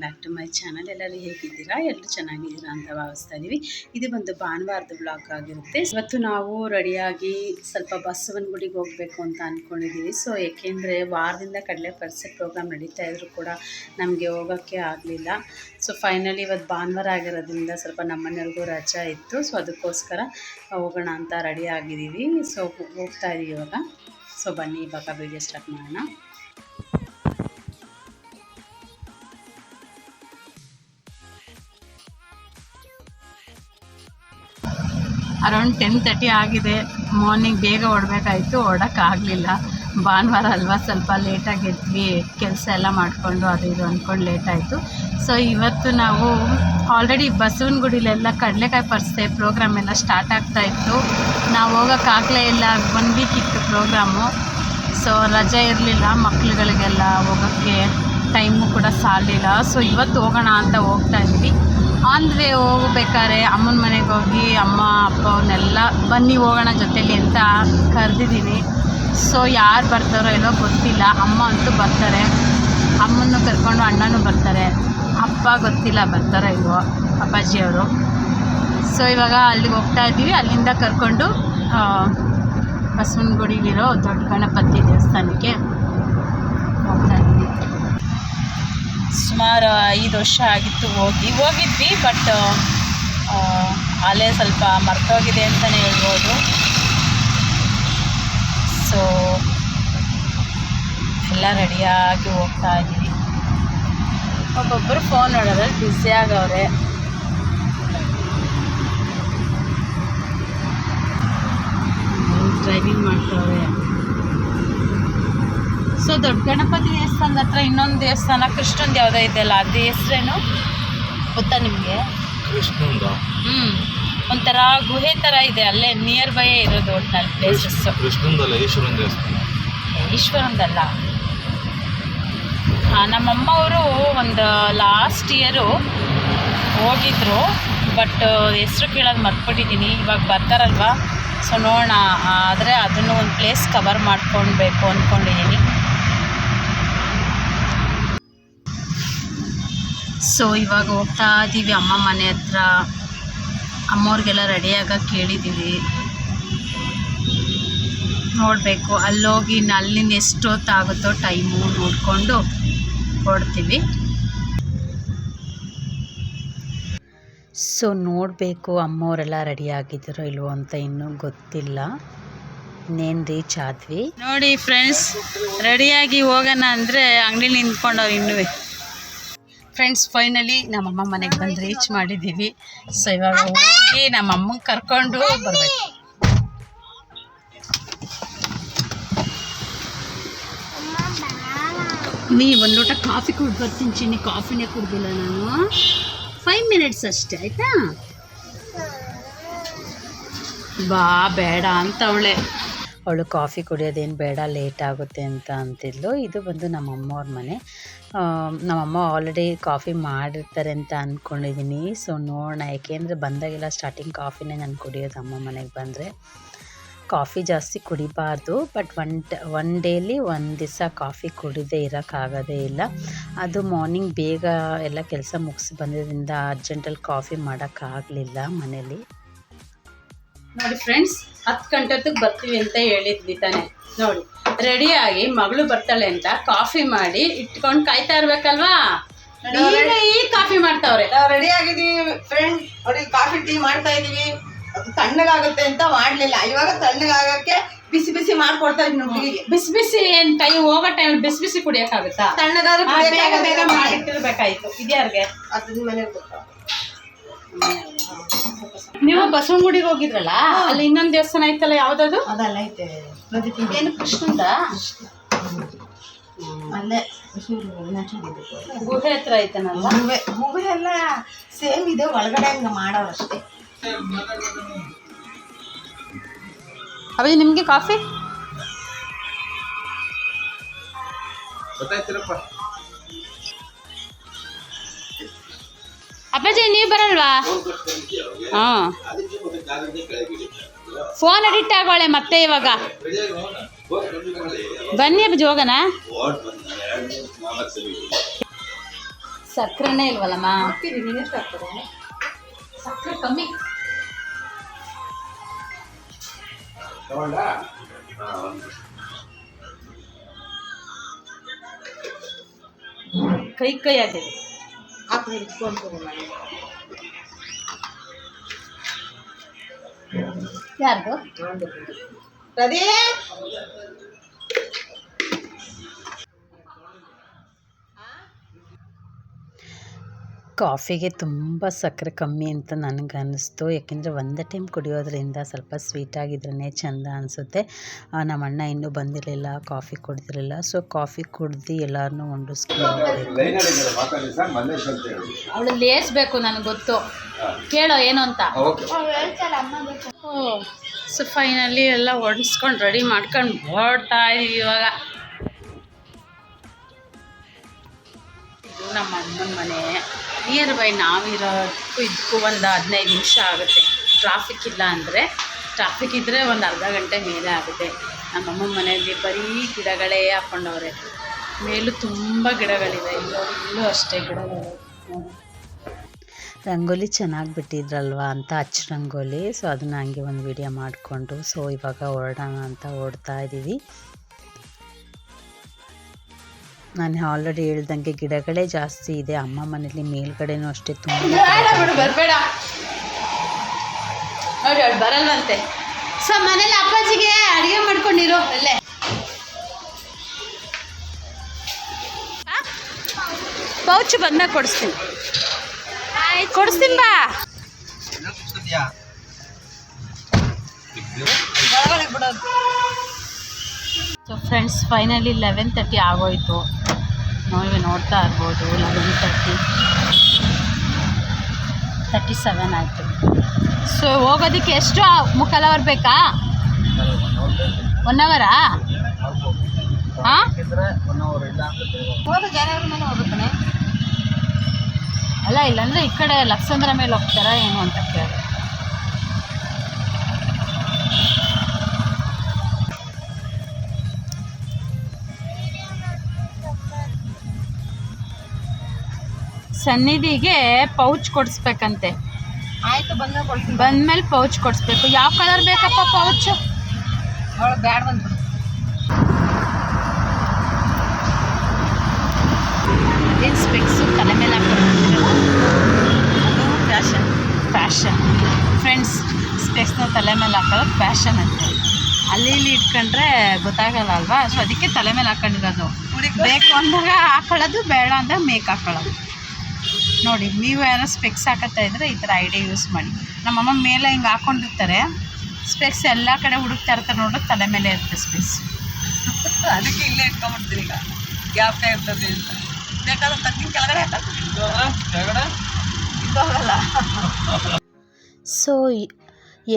Back to my channel. ಎಲ್ಲರೂ ಹೇಗಿದ್ದೀರಾ? ಎಲ್ಲರೂ ಚೆನ್ನಾಗಿದ್ದೀರಾ ಅಂತ ಭಾವಿಸ್ತಾ ಇದ್ದೀವಿ. ಇದು ಒಂದು ಭಾನುವಾರದ ಬ್ಲಾಗ್ ಆಗಿರುತ್ತೆ. ಇವತ್ತು ನಾವು ರೆಡಿಯಾಗಿ ಸ್ವಲ್ಪ ಬಸವನಗುಡಿಗೆ ಹೋಗಬೇಕು ಅಂತ ಅಂದ್ಕೊಂಡಿದ್ದೀವಿ. ಸೊ ಏಕೆಂದರೆ ವಾರದಿಂದ ಕಡಲೆ ಪರಿಸೆ ಪ್ರೋಗ್ರಾಮ್ ನಡೀತಾ ಇದ್ರು ಕೂಡ ನಮಗೆ ಹೋಗೋಕ್ಕೆ ಆಗಲಿಲ್ಲ. ಸೊ ಫೈನಲಿ ಇವತ್ತು ಭಾನುವಾರ ಆಗಿರೋದ್ರಿಂದ ಸ್ವಲ್ಪ ನಮ್ಮನೆಯವ್ರಿಗೂ ರಜಾ ಇತ್ತು. ಸೊ ಅದಕ್ಕೋಸ್ಕರ ಹೋಗೋಣ ಅಂತ ರೆಡಿ ಆಗಿದ್ದೀವಿ. ಸೊ ಹೋಗ್ತಾ ಇದ್ದೀವಿ ಇವಾಗ. ಸೊ ಬನ್ನಿ ಇವಾಗ ವಿಡಿಯೋ ಸ್ಟಾರ್ಟ್ ಮಾಡೋಣ. ಅರೌಂಡ್ 10:30 ಆಗಿದೆ. ಮಾರ್ನಿಂಗ್ ಬೇಗ ಹೊರಡಬೇಕಾಯಿತು, ಹೊರಡೋಕ್ಕಾಗಲಿಲ್ಲ. ಭಾನುವಾರ ಅಲ್ವಾ, ಸ್ವಲ್ಪ ಲೇಟಾಗಿ ಎದ್ವಿ, ಕೆಲಸ ಎಲ್ಲ ಮಾಡಿಕೊಂಡು ಅದು ಇದು ಅಂದ್ಕೊಂಡು ಲೇಟಾಯಿತು. ಸೊ ಇವತ್ತು ನಾವು ಆಲ್ರೆಡಿ ಬಸವನಗುಡಿಲೆಲ್ಲ ಕಡಲೆಕಾಯಿ ಪರಿಸೆ ಪ್ರೋಗ್ರಾಮ್ ಎಲ್ಲ ಸ್ಟಾರ್ಟ್ ಆಗ್ತಾಯಿತ್ತು. ನಾವು ಹೋಗೋಕ್ಕಾಗಲೇ ಇಲ್ಲ, 1 ವೀಕ್ ಇತ್ತು ಪ್ರೋಗ್ರಾಮು. ಸೊ ರಜೆ ಇರಲಿಲ್ಲ, ಮಕ್ಳುಗಳಿಗೆಲ್ಲ ಹೋಗೋಕ್ಕೆ ಟೈಮು ಕೂಡ ಸಾಲಿಲ್ಲ. ಸೊ ಇವತ್ತು ಹೋಗೋಣ ಅಂತ ಹೋಗ್ತಾ ಇದ್ವಿ. ಆನ್ ದ ವೇ ಹೋಗ್ಬೇಕಾದ್ರೆ ಅಮ್ಮನ ಮನೆಗೆ ಹೋಗಿ ಅಮ್ಮ ಅಪ್ಪ ಅವನ್ನೆಲ್ಲ ಬನ್ನಿ ಹೋಗೋಣ ಜೊತೆಲಿ ಅಂತ ಕರೆದಿದ್ದೀನಿ. ಸೊ ಯಾರು ಬರ್ತಾರೋ ಏನೋ ಗೊತ್ತಿಲ್ಲ. ಅಮ್ಮ ಅಂತೂ ಬರ್ತಾರೆ, ಅಮ್ಮನ್ನು ಕರ್ಕೊಂಡು ಅಣ್ಣನೂ ಬರ್ತಾರೆ, ಅಪ್ಪ ಗೊತ್ತಿಲ್ಲ ಬರ್ತಾರೋ ಇಲ್ವೋ, ಅಪ್ಪಾಜಿಯವರು. ಸೊ ಇವಾಗ ಅಲ್ಲಿಗೆ ಹೋಗ್ತಾ ಇದ್ದೀವಿ. ಅಲ್ಲಿಂದ ಕರ್ಕೊಂಡು ಬಸವನಗುಡಿಲಿರೋ ದೊಡ್ಡ ಗಣಪತಿ ದೇವಸ್ಥಾನಕ್ಕೆ ಹೋಗ್ತಾ ಇದ್ದೀವಿ. ಸುಮಾರು 5 ವರ್ಷ ಆಗಿತ್ತು ಹೋಗಿದ್ವಿ. ಬಟ್ ಅಲ್ಲೇ ಸ್ವಲ್ಪ ಮರ್ತೋಗಿದೆ ಅಂತಲೇ ಹೇಳ್ಬೋದು. ಸೊ ಎಲ್ಲ ರೆಡಿಯಾಗಿ ಹೋಗ್ತಾ ಇದ್ದೀವಿ. ಒಬ್ಬೊಬ್ಬರು ಫೋನ್ ನೋಡೋದ್ರಲ್ಲಿ ಬ್ಯುಸಿ ಆಗವ್ರೆ. ಡ್ರೈವಿಂಗ್ ಮಾಡ್ತವ್ರೆ. ಸೊ ದೊಡ್ಡ ಗಣಪತಿ ದೇವಸ್ಥಾನದ ಹತ್ರ ಇನ್ನೊಂದು ದೇವಸ್ಥಾನ ಕೃಷ್ಣಂದು ಯಾವುದೋ ಇದೆಯಲ್ಲ, ಅದು ಹೆಸ್ರೇನು ಗೊತ್ತಾ ನಿಮಗೆ? ಕೃಷ್ಣಂದ ಒಂಥರ ಗುಹೆ ಥರ ಇದೆ, ಅಲ್ಲೇ ನಿಯರ್ ಬೈ ಇರೋದು ಒಟ್ಟಿನಲ್ಲಿ ಪ್ಲೇಸಸ್. ಕೃಷ್ಣಂದಲ್ಲ, ಈಶ್ವರನ ದೇವಸ್ಥಾನ. ಈಶ್ವರಂದಲ್ಲ. ನಮ್ಮಮ್ಮ ಅವರು ಒಂದು ಲಾಸ್ಟ್ ಇಯರು ಹೋಗಿದ್ರು, ಬಟ್ ಹೆಸ್ರು ಕೇಳೋದು ಮರ್ತ್ಬಿಟ್ಟಿದ್ದೀನಿ. ಇವಾಗ ಬರ್ತಾರಲ್ವ, ಸೊ ನೋಡೋಣ. ಆದರೆ ಅದನ್ನು ಒಂದು ಪ್ಲೇಸ್ ಕವರ್ ಮಾಡ್ಕೊಳ್ಬೇಕು ಅಂದ್ಕೊಂಡಿದ್ದೀನಿ. ಸೊ ಇವಾಗ ಹೋಗ್ತಾ ಇದ್ದೀವಿ ಅಮ್ಮ ಮನೆ ಹತ್ರ. ಅಮ್ಮವ್ರಿಗೆಲ್ಲ ರೆಡಿಯಾಗಕ್ಕೆ ಕೇಳಿದ್ದೀವಿ. ನೋಡಬೇಕು, ಅಲ್ಲೋಗಿ ಅಲ್ಲಿಂದ ಎಷ್ಟೊತ್ತಾಗುತ್ತೋ ಟೈಮು ನೋಡಿಕೊಂಡು ಹೊರಡ್ತೀವಿ. ಸೊ ನೋಡಬೇಕು ಅಮ್ಮವರೆಲ್ಲ ರೆಡಿಯಾಗಿದ್ದಾರೋ ಇಲ್ವೋ ಅಂತ ಇನ್ನೂ ಗೊತ್ತಿಲ್ಲ. ಇನ್ನೇನು ರೀಚ್ ಆದ್ವಿ ನೋಡಿ ಫ್ರೆಂಡ್ಸ್. ರೆಡಿಯಾಗಿ ಹೋಗೋಣ ಅಂದರೆ ಅಂಗಡಿಲಿ ನಿಂತ್ಕೊಂಡವ್ರು ಇನ್ನೂ. ಫ್ರೆಂಡ್ಸ್ ಫೈನಲಿ ನಮ್ಮಮ್ಮ ಮನೆಗೆ ಬಂದು ರೀಚ್ ಮಾಡಿದ್ದೀವಿ. ಸೊ ಇವಾಗ ಹೋಗಿ ನಮ್ಮಮ್ಮಂಗೆ ಕರ್ಕೊಂಡು ಬರಬೇಕು. ಒಂದು ಲೋಟ ಕಾಫಿ ಕುಡ್ದು ಬರ್ತೀನಿ ಚಿನ್ನಿ. ಕಾಫಿನೇ ಕುಡ್ದಿಲ್ಲ ನಾನು. 5 ಮಿನಿಟ್ಸ್ ಅಷ್ಟೇ, ಆಯಿತಾ? ಬಾ ಬೇಡ ಅಂತ ಅವಳು ಕಾಫಿ ಕುಡಿಯೋದೇನು ಬೇಡ, ಲೇಟ್ ಆಗುತ್ತೆ ಅಂತ ಅಂತಿದ್ಲು. ಇದು ಬಂದು ನಮ್ಮಮ್ಮವ್ರ ಮನೆ. ನಮ್ಮಮ್ಮ ಆಲ್ರೆಡಿ ಕಾಫಿ ಮಾಡಿರ್ತಾರೆ ಅಂತ ಅಂದ್ಕೊಂಡಿದ್ದೀನಿ. ಸೊ ನೋಡೋಣ, ಏಕೆಂದರೆ ಬಂದಾಗೆಲ್ಲ ಸ್ಟಾರ್ಟಿಂಗ್ ಕಾಫಿನೇ ನಾನು ಕುಡಿಯೋದು ಅಮ್ಮ ಮನೆಗೆ ಬಂದರೆ. ಕಾಫಿ ಜಾಸ್ತಿ ಕುಡಿಬಾರ್ದು, ಬಟ್ ಒನ್ ಡೇಲಿ ಒಂದು ದಿವಸ ಕಾಫಿ ಕುಡಿದೇ ಇರೋಕ್ಕಾಗೋದೇ ಇಲ್ಲ. ಅದು ಮಾರ್ನಿಂಗ್ ಬೇಗ ಎಲ್ಲ ಕೆಲಸ ಮುಗಿಸಿ ಬಂದಿದ್ದರಿಂದ ಅರ್ಜೆಂಟಲ್ಲಿ ಕಾಫಿ ಮಾಡೋಕ್ಕಾಗಲಿಲ್ಲ ಮನೇಲಿ. ನೋಡಿ ಫ್ರೆಂಡ್ಸ್, 10 ಗಂಟೆಗೆ ಬರ್ತೀವಿ ಅಂತ ಹೇಳಿದ್ವಿ ತಾನೆ. ನೋಡಿ ರೆಡಿಯಾಗಿ ಮಗಳು ಬರ್ತಾಳೆ ಅಂತ ಕಾಫಿ ಮಾಡಿ ಇಟ್ಕೊಂಡು ಕಾಯ್ತಾ ಇರ್ಬೇಕಲ್ವಾ. ಈಗ ಕಾಫಿ ಮಾಡ್ತಾವ್ರೆ. ನಾವು ರೆಡಿ ಆಗಿದ್ದೀವಿ ಫ್ರೆಂಡ್. ನೋಡಿ ಕಾಫಿ ಟೀ ಮಾಡ್ತಾ ಇದೀವಿ. ಅದು ತಣ್ಣಗಾಗುತ್ತೆ ಅಂತ ಮಾಡ್ಲಿಲ್ಲ. ಇವಾಗ ತಣ್ಣಗಾಗಕ್ಕೆ ಬಿಸಿ ಬಿಸಿ ಮಾಡ್ಕೊಡ್ತಾ ಇದ್ವಿ ಹುಡುಗಿಗೆ. ಬಿಸಿ ಬಿಸಿ ಏನ್ ಟೈಮ್ ಹೋಗೋ ಟೈಮ್ ಬಿಸಿ ಬಿಸಿ ಕುಡಿಯಕ್ಕಾಗುತ್ತಾ? ತಣ್ಣಗಾದ್ರೆ ಬೇಗ ಬೇಗ ಮಾಡಿಟ್ಟಿರ್ಬೇಕಾಯ್ತು. ಇದ್ಯಾರ್ಗೆ? ಅದನ್ನ ಮನೆಗೆ ಗೊತ್ತಾ. ನೀವು ಬಸವನಗುಡಿಗೆ ಹೋಗಿದ್ರಲ್ಲ, ಅಲ್ಲಿ ಇನ್ನೊಂದು ದೇವಸ್ಥಾನ ಐತಲ್ಲ, ಯಾವ್ದದು? ಅದಲ್ಲ ಐತೆ ಏನು ಕೃಷ್ಣಂದ? ಅಲ್ಲೇ ಗುಹೆ ಹತ್ರ ಐತನಲ್ಲ. ಹೂವೆ ಎಲ್ಲ ಸೇಮ್ ಇದೆ, ಒಳಗಡೆ ಹಂಗ ಮಾಡೋರಷ್ಟೇ. ಅವಿ ನಿಮ್ಗೆ ಕಾಫಿ? ಅಪ್ಪಾಜಿ ನೀವು ಬರಲ್ವಾ? ಹಾಂ, ಫೋನ್ ಎಡಿಟ್ ಆಗೋಳೆ ಮತ್ತೆ ಇವಾಗ. ಬನ್ನಿ ಅಪ್ಪಾಜಿ ಹೋಗೋಣ. ಸಕ್ಕರೆನೇ ಇಲ್ವಲ್ಲಮ್ಮ? ಹಾಕ್ತೀನಿ, ನೀನೆಷ್ಟು ಹಾಕ್ತಾರೆ? ಸಕ್ಕರೆ ಕಮ್ಮಿ. ಕೈ ಆಗಿದೆ. ಹಾಕ್ತೀನಿ, ಯಾರ್ದು? ರದಿ ಕಾಫಿಗೆ ತುಂಬ ಸಕ್ಕರೆ ಕಮ್ಮಿ ಅಂತ ನನಗೆ ಅನ್ನಿಸ್ತು. ಯಾಕೆಂದರೆ ಒಂದೇ ಟೈಮ್ ಕುಡಿಯೋದ್ರಿಂದ ಸ್ವಲ್ಪ ಸ್ವೀಟಾಗಿದ್ರೇ ಚೆಂದ ಅನಿಸುತ್ತೆ. ನಮ್ಮ ಅಣ್ಣ ಇನ್ನೂ ಬಂದಿರಲಿಲ್ಲ, ಕಾಫಿ ಕುಡ್ದಿರಲಿಲ್ಲ. ಸೊ ಕಾಫಿ ಕುಡ್ದು ಎಲ್ಲರನ್ನೂ ಉಂಡಿಸ್ಕೊಂಡು ಅವಳು ಲೇಸ್ಬೇಕು, ನನಗೆ ಗೊತ್ತು. ಕೇಳೋ ಏನು ಅಂತ. ಸೊ ಫೈನಲಿ ಎಲ್ಲ ಒಡಿಸ್ಕೊಂಡು ರೆಡಿ ಮಾಡ್ಕೊಂಡು ಹೊರಡ್ತಾ ಇದೀವಿ ಇವಾಗ. ಇದು ನಮ್ಮ ಅಮ್ಮನ ಮನೆ. ನಿಯರ್ ಬೈ ನಾವಿರೋದಕ್ಕೂ ಇದಕ್ಕೂ ಒಂದು 15 ನಿಮಿಷ ಆಗುತ್ತೆ. ಟ್ರಾಫಿಕ್ ಇಲ್ಲ ಅಂದರೆ, ಟ್ರಾಫಿಕ್ ಇದ್ದರೆ ಒಂದು ಅರ್ಧ ಗಂಟೆ ಮೇಲೆ ಆಗುತ್ತೆ. ನಮ್ಮಮ್ಮನ ಮನೆಯಲ್ಲಿ ಬರೀ ಗಿಡಗಳೇ ಹಾಕ್ಕೊಂಡವ್ರೆ. ಮೇಲೂ ತುಂಬ ಗಿಡಗಳಿವೆ. ಇಲ್ಲೂ ಅಷ್ಟೇ ಗಿಡಗಳು. ರಂಗೋಲಿ ಚೆನ್ನಾಗಿ ಬಿಟ್ಟಿದ್ರಲ್ವ ಅಂತ ಹಚ್ಚ ರಂಗೋಲಿ. ಸೊ ಅದನ್ನು ಹಂಗೆ ಒಂದು ವಿಡಿಯೋ ಮಾಡಿಕೊಂಡು ಸೊ ಇವಾಗ ಹೊರಡೋಣ ಅಂತ ಓಡ್ತಾ ಇದ್ದೀವಿ. ನಾನು ಆಲ್ರೆಡಿ ಹೇಳ್ದಂಗೆ ಗಿಡಗಳೇ ಜಾಸ್ತಿ ಇದೆ ಅಮ್ಮ ಮನೇಲಿ. ಮೇಲ್ಗಡೆನೂ ಅಷ್ಟೇ ತುಂಬ. ಬರಬೇಡ ನೋಡಿ, ಅವಳು ಬರಲ್ವಂತೆ. ಸೊ ಮನೇಲಿ ಅಪ್ಪಾಜಿಗೆ ಅಡುಗೆ ಮಾಡ್ಕೊಂಡಿರೋ ಅಲ್ಲೇ. ಪೌಚ್ ಬಂದಾಗ ಕೊಡಿಸ್ತೀನಿ, ಕೊಡಿಸ್ತೀನಿ ಬಾ. ಸೊ ಫ್ರೆಂಡ್ಸ್ ಫೈನಲಿ 11:30 ಆಗೋಯ್ತು. ನೀವೇ ನೋಡ್ತಾ ಇರ್ಬೋದು 11:37 ಆಯಿತು. ಸೊ ಹೋಗೋದಕ್ಕೆ ಎಷ್ಟು ಮುಕ್ಕಾಲು ಅವರ್ ಬೇಕಾ? 1 ಅವರಾ? ಹಾಂ, ಅಲ್ಲ ಇಲ್ಲಾಂದರೆ ಈ ಕಡೆ ಲಕ್ಸಂದ್ರ ಮೇಲೆ ಹೋಗ್ತಾರಾ ಏನು ಅಂತ ಕೇಳಿ. ಸನ್ನಿಧಿಗೆ ಪೌಚ್ ಕೊಡಿಸ್ಬೇಕಂತೆ. ಆಯ್ತು, ಬಂದ್ಮೇಲೆ ಪೌಚ್ ಕೊಡಿಸ್ಬೇಕು. ಯಾವ ಕಲರ್ ಬೇಕಪ್ಪ ಪೌಚ್? ಅವಳು ಬ್ಯಾಡ ಬಂದ್ಬಿಡು. ಏನು ಸ್ಪೆಕ್ಸು ತಲೆ ಮೇಲೆ ಹಾಕೊಂಡು ಅದು ಫ್ಯಾಷನ್ ಫ್ರೆಂಡ್ಸ್. ಸ್ಪೆಕ್ಸ್ನ ತಲೆ ಮೇಲೆ ಹಾಕೊಳ್ಳೋದು ಫ್ಯಾಷನ್ ಅಂತ. ಅಲ್ಲಿ ಇಲ್ಲಿ ಇಟ್ಕೊಂಡ್ರೆ ಗೊತ್ತಾಗಲ್ಲ ಅಲ್ವಾ? ಸೊ ಅದಕ್ಕೆ ತಲೆ ಮೇಲೆ ಹಾಕೊಂಡಿರೋದು. ಬೇಕು ಅಂದಾಗ ಹಾಕೊಳ್ಳೋದು, ಬೇಡ ಅಂದಾಗ ಮೇಕ್ ಹಾಕೊಳ್ಳೋದು. ನೋಡಿ, ನೀವು ಯಾರೋ ಸ್ಪೆಕ್ಸ್ ಹಾಕತ್ತಾ ಇದ್ದರೆ ಈ ಥರ ಐಡಿಯಾ ಯೂಸ್ ಮಾಡಿ. ನಮ್ಮಮ್ಮ ಮೇಲೆ ಹಿಂಗೆ ಹಾಕ್ಕೊಂಡಿರ್ತಾರೆ ಸ್ಪೆಕ್ಸ್, ಎಲ್ಲ ಕಡೆ ಹುಡುಕ್ತಾ ಇರ್ತಾರೆ ನೋಡೋದು, ತಲೆ ಮೇಲೆ ಇರುತ್ತೆ ಸ್ಪೆಕ್ಸ್. ಅದಕ್ಕೆ ಇಲ್ಲೇ ಇಟ್ಕೊಂಡ್ಬಿಡ್ತೀನಿ. ಈಗ ಗ್ಯಾಪ್ ಇರ್ತದೆ ಅಂತ ಬೇಕಾದ್ರೆ ತಗ್ಗಿನ ಕೆಳಗಡೆ ಇದಾಗಲ್ಲ. ಸೊ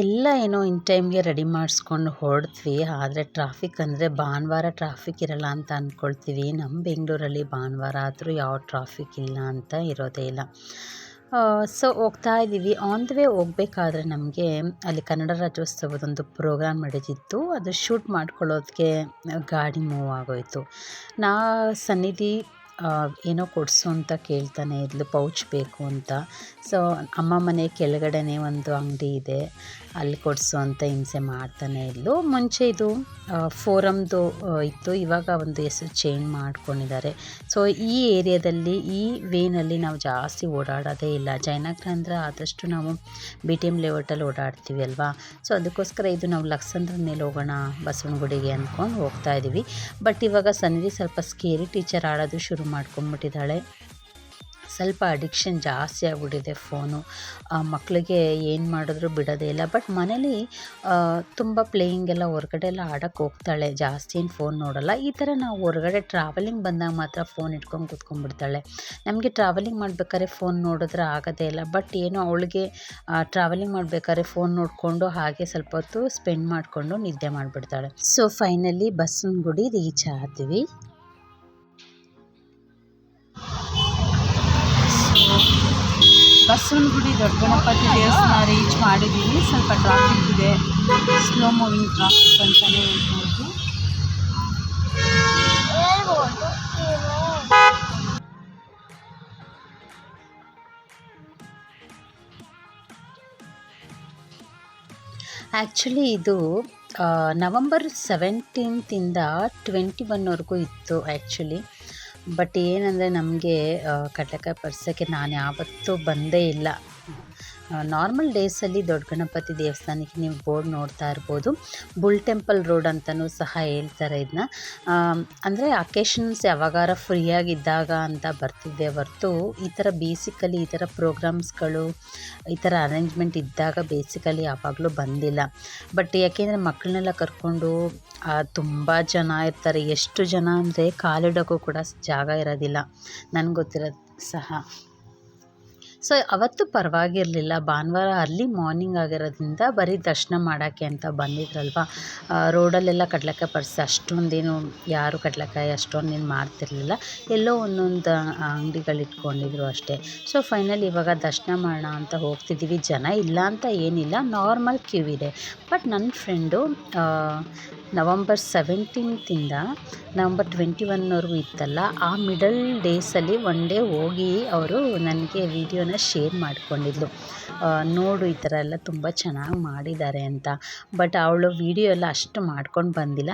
ಎಲ್ಲ ಏನೋ ಇನ್ ಟೈಮ್ಗೆ ರೆಡಿ ಮಾಡಿಸ್ಕೊಂಡು ಹೊರಡ್ತೀವಿ. ಆದರೆ ಟ್ರಾಫಿಕ್ ಅಂದರೆ ಭಾನುವಾರ ಟ್ರಾಫಿಕ್ ಇರಲ್ಲ ಅಂತ ಅಂದ್ಕೊಳ್ತೀವಿ. ನಮ್ಮ ಬೆಂಗಳೂರಲ್ಲಿ ಭಾನುವಾರ ಆದರೂ ಯಾವ ಟ್ರಾಫಿಕ್ ಇಲ್ಲ ಅಂತ ಇರೋದೇ ಇಲ್ಲ. ಸೊ ಹೋಗ್ತಾ ಇದ್ದೀವಿ. ಆನ್ ದ ವೇ ಹೋಗ್ಬೇಕಾದ್ರೆ ನಮಗೆ ಅಲ್ಲಿ ಕನ್ನಡ ರಾಜ್ಯೋತ್ಸವದೊಂದು ಪ್ರೋಗ್ರಾಮ್ ನಡೀತಿತ್ತು. ಅದು ಶೂಟ್ ಮಾಡ್ಕೊಳ್ಳೋದಕ್ಕೆ ಗಾಡಿ ಮೂವ್ ಆಗೋಯಿತು. ಸನ್ನಿಧಿ ಏನೋ ಕೊಡಿಸು ಅಂತ ಕೇಳ್ತಾನೆ ಇದ್ಲು, ಪೌಚ್ ಬೇಕು ಅಂತ. ಸೊ ಅಮ್ಮ ಮನೆ ಕೆಳಗಡೆನೇ ಒಂದು ಅಂಗಡಿ ಇದೆ, ಅಲ್ಲಿ ಕೊಡಿಸು ಅಂತ ಹಿಂಸೆ ಮಾಡ್ತಾನೆ ಇದ್ಲು. ಮುಂಚೆ ಇದು ಫೋರಮ್ದು ಇತ್ತು, ಇವಾಗ ಒಂದು ಹೆಸರು ಚೇಂಜ್ ಮಾಡ್ಕೊಂಡಿದ್ದಾರೆ. ಸೊ ಈ ಏರಿಯಾದಲ್ಲಿ ಈ ವೇನಲ್ಲಿ ನಾವು ಜಾಸ್ತಿ ಓಡಾಡೋದೇ ಇಲ್ಲ. ಜಯನಗರ ಅಂದರೆ ಆದಷ್ಟು ನಾವು BTM ಲೇಔಟಲ್ಲಿ ಓಡಾಡ್ತೀವಿ ಅಲ್ವಾ? ಸೊ ಅದಕ್ಕೋಸ್ಕರ ಇದು ನಾವು ಲಕ್ಸಂದ್ರ ಮೇಲೆ ಹೋಗೋಣ ಬಸವನಗುಡಿಗೆ ಅಂದ್ಕೊಂಡು ಹೋಗ್ತಾ ಇದ್ದೀವಿ. ಬಟ್ ಇವಾಗ ಸನ್ನಿಧಿ ಸ್ವಲ್ಪ ಸ್ಕೇರಿ ಟೀಚರ್ ಆಡೋದು ಶುರು ಮಾಡ್ಕೊಂಬಿಟ್ಟಿದ್ದಾಳೆ. ಸ್ವಲ್ಪ ಅಡಿಕ್ಷನ್ ಜಾಸ್ತಿ ಆಗಿಬಿಟ್ಟಿದೆ ಫೋನು. ಮಕ್ಕಳಿಗೆ ಏನು ಮಾಡಿದ್ರು ಬಿಡೋದೇ ಇಲ್ಲ. ಬಟ್ ಮನೇಲಿ ತುಂಬ ಪ್ಲೇಯಿಂಗ್ ಎಲ್ಲ ಹೊರಗಡೆ ಎಲ್ಲ ಆಡೋಕ್ಕೆ ಹೋಗ್ತಾಳೆ, ಜಾಸ್ತಿ ಏನು ಫೋನ್ ನೋಡೋಲ್ಲ. ಈ ಥರ ನಾವು ಹೊರಗಡೆ ಟ್ರಾವೆಲಿಂಗ್ ಬಂದಾಗ ಮಾತ್ರ ಫೋನ್ ಇಟ್ಕೊಂಡು ಕೂತ್ಕೊಂಡ್ಬಿಡ್ತಾಳೆ. ನಮಗೆ ಟ್ರಾವೆಲಿಂಗ್ ಮಾಡ್ಬೇಕಾದ್ರೆ ಫೋನ್ ನೋಡಿದ್ರೆ ಆಗೋದೇ ಇಲ್ಲ. ಬಟ್ ಏನೋ ಅವಳಿಗೆ ಟ್ರಾವೆಲಿಂಗ್ ಮಾಡಬೇಕಾದ್ರೆ ಫೋನ್ ನೋಡಿಕೊಂಡು ಹಾಗೆ ಸ್ವಲ್ಪ ಹೊತ್ತು ಸ್ಪೆಂಡ್ ಮಾಡಿಕೊಂಡು ನಿದ್ದೆ ಮಾಡಿಬಿಡ್ತಾಳೆ. ಸೊ ಫೈನಲಿ ಬಸವನಗುಡಿ ರೀಚ್ ಆದ್ವಿ. ಬಸವನಗುಡಿ ದೊಡ್ಡ ಗಣಪತಿ ದೇವಸ್ಥಾನ ರೀಚ್ ಮಾಡಿದ್ದೀವಿ. ಸ್ವಲ್ಪ ಟ್ರಾಫಿಕ್ ಇದೆ, ಸ್ಲೋ ಮೂವಿಂಗ್ ಟ್ರಾಫಿಕ್ ಅಂತಲೇ ಹೇಳ್ಬೋದು. ಆ್ಯಕ್ಚುಲಿ ಇದು ನವಂಬರ್ 17 21ವರೆಗೂ ಇತ್ತು ಆ್ಯಕ್ಚುಲಿ. ಬಟ್ ಏನಂದರೆ ನಮಗೆ ಕಡ್ಲೆಕಾಯಿ ಪರ್ಸೋಕ್ಕೆ ನಾನು ಯಾವತ್ತೂ ಬಂದೇ ಇಲ್ಲ. ನಾರ್ಮಲ್ ಡೇಸಲ್ಲಿ ದೊಡ್ಡ ಗಣಪತಿ ದೇವಸ್ಥಾನಕ್ಕೆ ನೀವು ಬೋರ್ಡ್ ನೋಡ್ತಾ ಇರ್ಬೋದು. ಬುಲ್ ಟೆಂಪಲ್ ರೋಡ್ ಅಂತಲೂ ಸಹ ಹೇಳ್ತಾರೆ ಇದನ್ನ. ಅಂದರೆ ಅಕೇಶನ್ಸ್ ಯಾವಾಗಾರ ಫ್ರೀಯಾಗಿದ್ದಾಗ ಅಂತ ಬರ್ತಿದ್ದೆ ಹೊರ್ತು ಈ ಥರ ಬೇಸಿಕಲಿ ಈ ಥರ ಪ್ರೋಗ್ರಾಮ್ಸ್ಗಳು ಈ ಥರ ಅರೇಂಜ್ಮೆಂಟ್ ಇದ್ದಾಗ ಬೇಸಿಕಲಿ ಯಾವಾಗಲೂ ಬಂದಿಲ್ಲ. ಬಟ್ ಯಾಕೆಂದರೆ ಮಕ್ಕಳನ್ನೆಲ್ಲ ಕರ್ಕೊಂಡು ತುಂಬ ಜನ ಇರ್ತಾರೆ. ಎಷ್ಟು ಜನ ಅಂದರೆ ಕಾಲಿಡೋಕ್ಕೂ ಕೂಡ ಜಾಗ ಇರೋದಿಲ್ಲ ನನಗೆ ಗೊತ್ತಿರೋದು ಸಹ. ಸೊ ಅವತ್ತು ಪರವಾಗಿರಲಿಲ್ಲ. ಭಾನುವಾರ ಅರ್ಲಿ ಮಾರ್ನಿಂಗ್ ಆಗಿರೋದ್ರಿಂದ ಬರೀ ದರ್ಶನ ಮಾಡೋಕ್ಕೆ ಅಂತ ಬಂದಿದ್ರಲ್ವ. ರೋಡಲ್ಲೆಲ್ಲ ಕಡಲೆಕಾಯಿ ಪರ್ಸೆ ಅಷ್ಟೊಂದೇನು ಯಾರು ಕಡಲೆಕಾಯಿ ಅಷ್ಟೊಂದೇನು ಮಾರ್ತಿರ್ಲಿಲ್ಲ. ಎಲ್ಲೋ ಒಂದೊಂದು ಅಂಗಡಿಗಳು ಇಟ್ಕೊಂಡಿದ್ರು ಅಷ್ಟೇ. ಸೊ ಫೈನಲಿ ಇವಾಗ ದರ್ಶನ ಮಾಡೋಣ ಅಂತ ಹೋಗ್ತಿದ್ದೀವಿ. ಜನ ಇಲ್ಲ ಅಂತ ಏನಿಲ್ಲ, ನಾರ್ಮಲ್ ಕ್ಯೂ ಇದೆ. ಬಟ್ ನನ್ನ ಫ್ರೆಂಡು ನವಂಬರ್ 17 ನವಂಬರ್ 21ವರೆಗೂ ಇತ್ತಲ್ಲ, ಆ ಮಿಡಲ್ ಡೇಸಲ್ಲಿ ಒನ್ ಡೇ ಹೋಗಿ ಅವರು ನನಗೆ ವಿಡಿಯೋನ ಶೇರ್ ಮಾಡ್ಕೊಂಡಿದ್ಲು. ನೋಡು ಈ ಥರ ಎಲ್ಲ ತುಂಬ ಚೆನ್ನಾಗಿ ಮಾಡಿದ್ದಾರೆ ಅಂತ. ಬಟ್ ಅವಳು ವಿಡಿಯೋ ಎಲ್ಲ ಅಷ್ಟು ಮಾಡ್ಕೊಂಡು ಬಂದಿಲ್ಲ.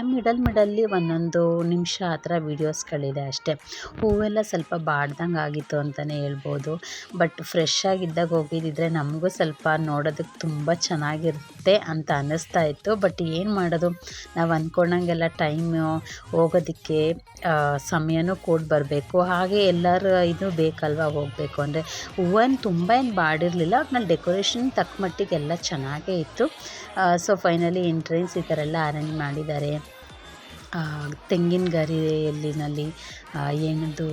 ಮಿಡಲ್ಲಿ ಒಂದೊಂದು ನಿಮಿಷ ಆ ಥರ ವೀಡಿಯೋಸ್ಗಳಿದೆ ಅಷ್ಟೇ. ಹೂವೆಲ್ಲ ಸ್ವಲ್ಪ ಬಾಡ್ದಂಗೆ ಆಗಿತ್ತು ಅಂತಲೇ ಹೇಳ್ಬೋದು. ಬಟ್ ಫ್ರೆಶ್ ಆಗಿದ್ದಾಗ ಹೋಗಿದ್ದಿದ್ರೆ ನಮಗೂ ಸ್ವಲ್ಪ ನೋಡೋದಕ್ಕೆ ತುಂಬ ಚೆನ್ನಾಗಿರುತ್ತೆ ಅಂತ ಅನ್ನಿಸ್ತಾ ಇತ್ತು. ಬಟ್ ಏನು ಮಾಡೋದು, ನಾವು ಅಂದ್ಕೊಂಡಂಗೆಲ್ಲ ಟೈಮು ಹೋಗೋದಕ್ಕೆ ಸಮಯನೂ ಕೂಡ ಬರಬೇಕು. ಹಾಗೆ ಎಲ್ಲರ ಇದು ಬೇಕಲ್ವ ಹೋಗಬೇಕು ಅಂದರೆ. ಹೂವೇನು ತುಂಬ ಏನು ಬಾಡಿರಲಿಲ್ಲ, ಒಟ್ನಲ್ಲಿ ಡೆಕೋರೇಷನ್ ತಕ್ಕ ಮಟ್ಟಿಗೆ ಎಲ್ಲ ಚೆನ್ನಾಗೇ ಇತ್ತು. ಸೊ ಫೈನಲಿ ಎಂಟ್ರೆನ್ಸ್ ಈ ಥರ ಎಲ್ಲ ಅರೇಂಜ್ ಮಾಡಿದ್ದಾರೆ. ತೆಂಗಿನ ಗರಿಯಲ್ಲಿನಲ್ಲಿ ಏನದು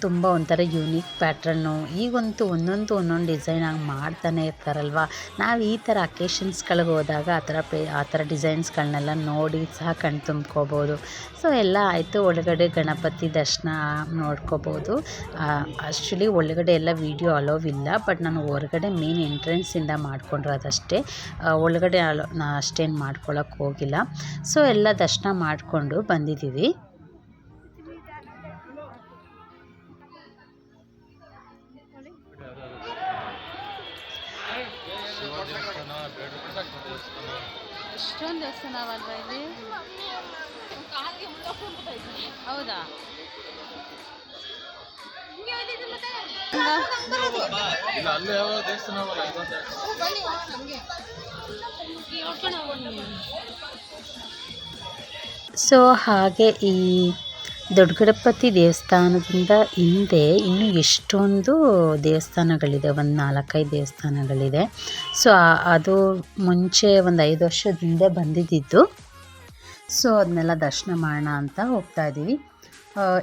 ತುಂಬ ಒಂಥರ ಯೂನಿಕ್ ಪ್ಯಾಟ್ರನ್ನು. ಈಗಂತೂ ಒಂದೊಂದು ಡಿಸೈನ್ ಆಗಿ ಮಾಡ್ತಾನೆ ಇರ್ತಾರಲ್ವ. ನಾವು ಈ ಥರ ಅಕೇಶನ್ಸ್ಗಳಿಗೆ ಹೋದಾಗ ಆ ಥರ ಡಿಸೈನ್ಸ್ಗಳನ್ನೆಲ್ಲ ನೋಡಿ ಸಹ ಕಣ್ಣು ತುಂಬ್ಕೋಬೋದು. ಸೊ ಎಲ್ಲ ಆಯಿತು. ಒಳಗಡೆ ಗಣಪತಿ ದರ್ಶನ ನೋಡ್ಕೋಬೋದು. ಆ್ಯಕ್ಚುಲಿ ಒಳಗಡೆ ಎಲ್ಲ ವೀಡಿಯೋ ಅಲೋವಿಲ್ಲ. ಬಟ್ ನಾನು ಹೊರಗಡೆ ಮೇನ್ ಎಂಟ್ರೆನ್ಸಿಂದ ಮಾಡ್ಕೊಂಡಿರೋದಷ್ಟೇ. ಒಳಗಡೆ ನಾ ಅಷ್ಟೇನು ಮಾಡ್ಕೊಳ್ಳೋಕೆ ಹೋಗಿಲ್ಲ. ಸೊ ಎಲ್ಲ ದರ್ಶನ ಮಾಡಿಕೊಂಡು ಬಂದಿದ್ದೀವಿ. ಎಷ್ಟೊಂದು ದೇವಸ್ಥಾನವಲ್ವ ಇಲ್ಲಿ? ಹೌದಾ? ಸೊ ಹಾಗೆ ಈ ದೊಡ್ಡ ಗಣಪತಿ ದೇವಸ್ಥಾನದಿಂದ ಹಿಂದೆ ಇನ್ನೂ ಎಷ್ಟೊಂದು ದೇವಸ್ಥಾನಗಳಿದೆ, ಒಂದು 4-5 ದೇವಸ್ಥಾನಗಳಿದೆ. ಸೊ ಅದು ಮುಂಚೆ ಒಂದು 5 ವರ್ಷದ ಹಿಂದೆ ಬಂದಿದ್ದಿದ್ದು. ಸೊ ಅದನ್ನೆಲ್ಲ ದರ್ಶನ ಮಾಡೋಣ ಅಂತ ಹೋಗ್ತಾ ಇದ್ದೀವಿ.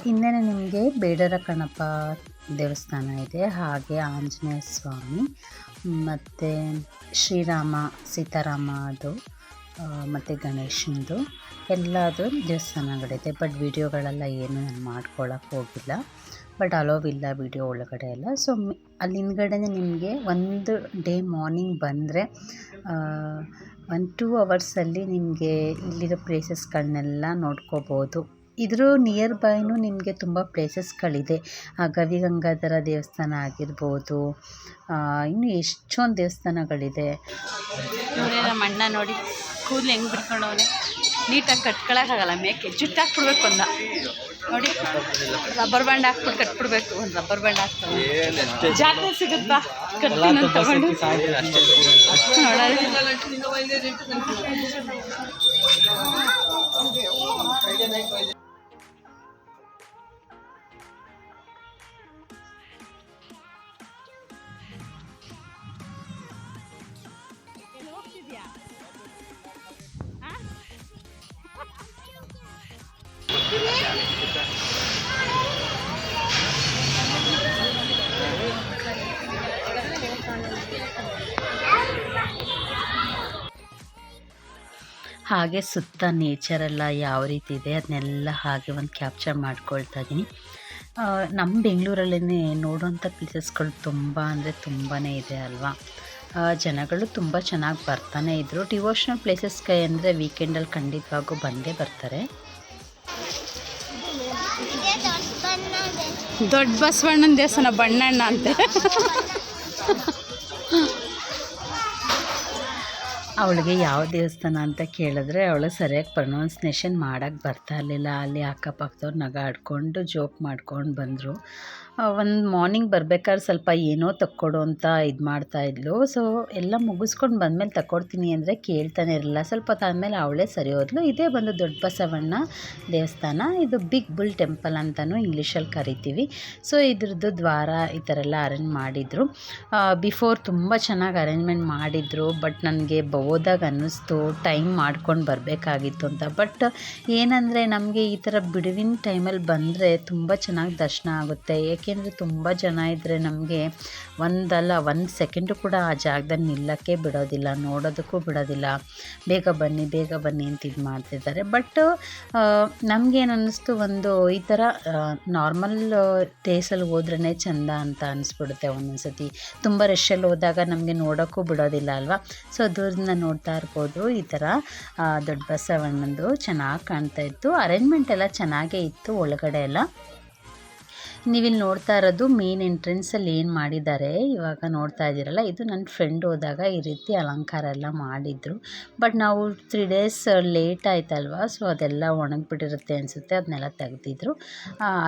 ಹಿಂದೆನೇ ನಿಮಗೆ ಬೇಡರ ಕಣ್ಣಪ್ಪ ದೇವಸ್ಥಾನ ಇದೆ, ಹಾಗೆ ಆಂಜನೇಯ ಸ್ವಾಮಿ ಮತ್ತು ಶ್ರೀರಾಮ ಸೀತಾರಾಮ ಅದು ಮತ್ತು ಗಣೇಶಂದು ಎಲ್ಲದು ದೇವಸ್ಥಾನಗಳಿದೆ. ಬಟ್ ವೀಡಿಯೋಗಳೆಲ್ಲ ಏನು ನಾನು ಮಾಡ್ಕೊಳ್ಳೋಕೆ ಹೋಗಿಲ್ಲ. ಬಟ್ ಅಲೋವಿಲ್ಲ ವೀಡಿಯೋ ಒಳಗಡೆ ಎಲ್ಲ. ಸೊ ಅಲ್ಲಿ ಹಿಂದ್ಗಡೆನೇ ನಿಮಗೆ ಒಂದು ಡೇ ಮಾರ್ನಿಂಗ್ ಬಂದರೆ 1-2 ಅವರ್ಸಲ್ಲಿ ನಿಮಗೆ ಇಲ್ಲಿರೋ ಪ್ಲೇಸಸ್ಗಳನ್ನೆಲ್ಲ ನೋಡ್ಕೋಬೋದು. ಇದ್ರ ನಿಯರ್ ಬೈನೂ ನಿಮಗೆ ತುಂಬ ಪ್ಲೇಸಸ್ಗಳಿದೆ. ಗವಿಗಂಗಾಧರ ದೇವಸ್ಥಾನ ಆಗಿರ್ಬೋದು, ಇನ್ನೂ ಎಷ್ಟೊಂದು ದೇವಸ್ಥಾನಗಳಿದೆ. ನಮ್ಮ ಅಣ್ಣ ನೋಡಿ ಕೂದಲು ಹೆಂಗೆ ಬಿಟ್ಕೊಂಡವನೆ. ನೀಟಾಗಿ ಕಟ್ಕೊಳಕ್ಕಾಗಲ್ಲ, ಮೇಕೆ ಜುಟ್ಟು ಹಾಕ್ಬಿಡ್ಬೇಕು ಅಂದ ನೋಡಿ. ರಬ್ಬರ್ ಬ್ಯಾಂಡ್ ಹಾಕ್ಬಿಟ್ಟು ಕಟ್ಬಿಡ್ಬೇಕು. ಒಂದು ರಬ್ಬರ್ ಬ್ಯಾಂಡ್ ಹಾಕ್ತಾವೆ, ಜಾತ್ರೆ ಸಿಗುತ್ತಾ ಕಟ್ತೀನಿ ಅಂತ ತಗೊಂಡು ನೋಡೋದು. ಹಾಗೆ ಸುತ್ತ ನೇಚರೆಲ್ಲ ಯಾವ ರೀತಿ ಇದೆ ಅದನ್ನೆಲ್ಲ ಹಾಗೆ ಒಂದು ಕ್ಯಾಪ್ಚರ್ ಮಾಡ್ಕೊಳ್ತಾ ಇದ್ದೀನಿ. ನಮ್ಮ ಬೆಂಗಳೂರಲ್ಲೇ ನೋಡೋಂಥ ಪ್ಲೇಸಸ್ಗಳು ತುಂಬ ಅಂದರೆ ತುಂಬಾ ಇದೆ ಅಲ್ವಾ. ಜನಗಳು ತುಂಬ ಚೆನ್ನಾಗಿ ಬರ್ತಾನೆ ಇದ್ದರು. ಡಿವೋಷ್ನಲ್ ಪ್ಲೇಸಸ್ಗೆ ಅಂದರೆ ವೀಕೆಂಡಲ್ಲಿ ಖಂಡಿತವಾಗೂ ಬಂದೇ ಬರ್ತಾರೆ. ದೊಡ್ಡ ಬಸವಣ್ಣನ ದೇವಸ್ಥಾನ ಬಣ್ಣಣ್ಣ ಅಂತೆ. ಅವಳಿಗೆ ಯಾವ ದೇವಸ್ಥಾನ ಅಂತ ಕೇಳಿದ್ರೆ ಅವಳು ಸರಿಯಾಗಿ ಪ್ರೊನೌನ್ಸಿಯೇಷನ್ ಮಾಡೋಕ್ಕೆ ಬರ್ತಾ ಇರಲಿಲ್ಲ. ಅಲ್ಲಿ ಅಕ್ಕಪಕ್ಕದವ್ರು ನಗಾಡ್ಕೊಂಡು ಜೋಕ್ ಮಾಡ್ಕೊಂಡು ಬಂದರು. ಒಂದು ಮಾರ್ನಿಂಗ್ ಬರ್ಬೇಕಾದ್ರೆ ಸ್ವಲ್ಪ ಏನೋ ತಕ್ಕೊಡು ಅಂತ ಇದು ಮಾಡ್ತಾಯಿದ್ಲು. ಸೊ ಎಲ್ಲ ಮುಗಿಸ್ಕೊಂಡು ಬಂದಮೇಲೆ ತಕ್ಕೊಡ್ತೀನಿ ಅಂದರೆ ಕೇಳ್ತಾನೆ ಇರಲಿಲ್ಲ. ಸ್ವಲ್ಪ ಹೊತ್ತಾದಮೇಲೆ ಅವಳೇ ಸರಿ ಹೋದ್ಲು. ಇದೇ ಬಂದು ದೊಡ್ಡ ಬಸವಣ್ಣ ದೇವಸ್ಥಾನ. ಇದು ಬಿಗ್ ಬುಲ್ ಟೆಂಪಲ್ ಅಂತಲೂ ಇಂಗ್ಲೀಷಲ್ಲಿ ಕರಿತೀವಿ. ಸೊ ಇದ್ರದ್ದು ದ್ವಾರ ಈ ಥರ ಎಲ್ಲ ಅರೇಂಜ್ ಮಾಡಿದರು. ಬಿಫೋರ್ ತುಂಬ ಚೆನ್ನಾಗಿ ಅರೇಂಜ್ಮೆಂಟ್ ಮಾಡಿದರು. ಬಟ್ ನನಗೆ ಹೋದಾಗ ಅನ್ನಿಸ್ತು ಟೈಮ್ ಮಾಡ್ಕೊಂಡು ಬರಬೇಕಾಗಿತ್ತು ಅಂತ. ಬಟ್ ಏನಂದರೆ ನಮಗೆ ಈ ಥರ ಬಿಡುವಿನ ಟೈಮಲ್ಲಿ ಬಂದರೆ ತುಂಬ ಚೆನ್ನಾಗಿ ದರ್ಶನ ಆಗುತ್ತೆ. ಏಕೆಂದರೆ ತುಂಬ ಜನ ಇದ್ದರೆ ನಮಗೆ ಒಂದು ಸೆಕೆಂಡು ಕೂಡ ಆ ಜಾಗದಲ್ಲಿ ನಿಲ್ಲಕ್ಕೆ ಬಿಡೋದಿಲ್ಲ, ನೋಡೋದಕ್ಕೂ ಬಿಡೋದಿಲ್ಲ. ಬೇಗ ಬನ್ನಿ ಅಂತ ಇದು ಮಾಡ್ತಿದ್ದಾರೆ. ಬಟ್ ನಮಗೇನು ಅನ್ನಿಸ್ತು, ಒಂದು ಈ ಥರ ನಾರ್ಮಲ್ ಡೇಸಲ್ಲಿ ಹೋದ್ರೇ ಚೆಂದ ಅಂತ ಅನಿಸ್ಬಿಡುತ್ತೆ. ಒಂದೊಂದು ಸತಿ ತುಂಬ ರಶಲ್ಲಿ ಹೋದಾಗ ನಮಗೆ ನೋಡೋಕ್ಕೂ ಬಿಡೋದಿಲ್ಲ ಅಲ್ವಾ. ಸೊ ದೂರದಿಂದ ನೋಡ್ತಾ ಇರ್ಬೋದು. ಈ ಥರ ದೊಡ್ಡ ಬಸವಣ್ಣಂದು ಚೆನ್ನಾಗಿ ಕಾಣ್ತಾ ಇತ್ತು. ಅರೇಂಜ್ಮೆಂಟ್ ಎಲ್ಲ ಚೆನ್ನಾಗೇ ಇತ್ತು ಒಳಗಡೆ ಎಲ್ಲ. ನೀವಿಲ್ಲಿ ನೋಡ್ತಾ ಇರೋದು ಮೇನ್ ಎಂಟ್ರೆನ್ಸಲ್ಲಿ ಏನು ಮಾಡಿದ್ದಾರೆ ಇವಾಗ ನೋಡ್ತಾ ಇದ್ದೀರಲ್ಲ, ಇದು ನನ್ನ ಫ್ರೆಂಡ್ ಹೋದಾಗ ಈ ರೀತಿ ಅಲಂಕಾರ ಎಲ್ಲ ಮಾಡಿದರು. ಬಟ್ ನಾವು 3 days ಲೇಟ್ ಆಯ್ತಲ್ವ, ಸೊ ಅದೆಲ್ಲ ಒಣಗಿಬಿಟ್ಟಿರುತ್ತೆ ಅನಿಸುತ್ತೆ, ಅದನ್ನೆಲ್ಲ ತೆಗೆದಿದ್ರು.